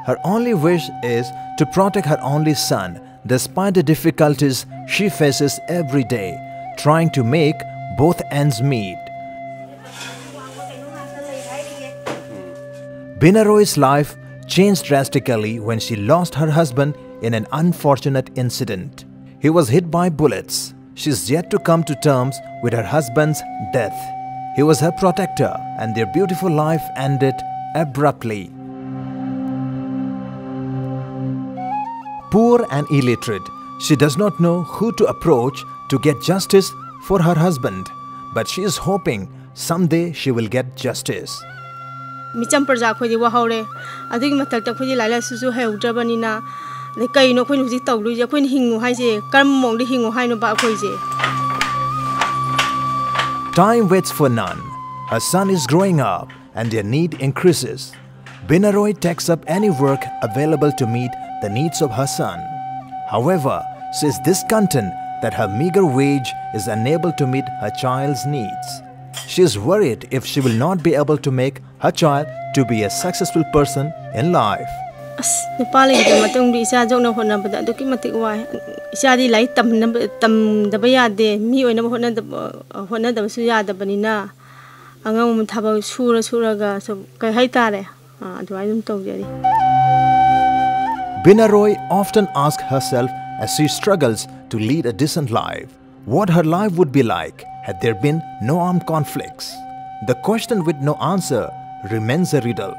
Her only wish is to protect her only son despite the difficulties she faces every day, trying to make both ends meet. Binaroy's life changed drastically when she lost her husband in an unfortunate incident. He was hit by bullets. She is yet to come to terms with her husband's death. He was her protector, and their beautiful life ended abruptly. Poor and illiterate, she does not know who to approach to get justice for her husband, but she is hoping someday she will get justice. Micham Praja Kodi Wahore, I think Matata Kodi Lala Suzu Hel Drabanina, the Kaino Queen Zita, Queen Hingu Haze, Karmong the Hingu Haino Bakoise. Time waits for none. Her son is growing up and their need increases. Binaroy takes up any work available to meet the needs of her son. However, she is discontent that her meager wage is unable to meet her child's needs. She is worried if she will not be able to make her child to be a successful person in life. Binaroy often asks herself as she struggles to lead a decent life, what her life would be like had there been no armed conflicts. The question with no answer remains a riddle.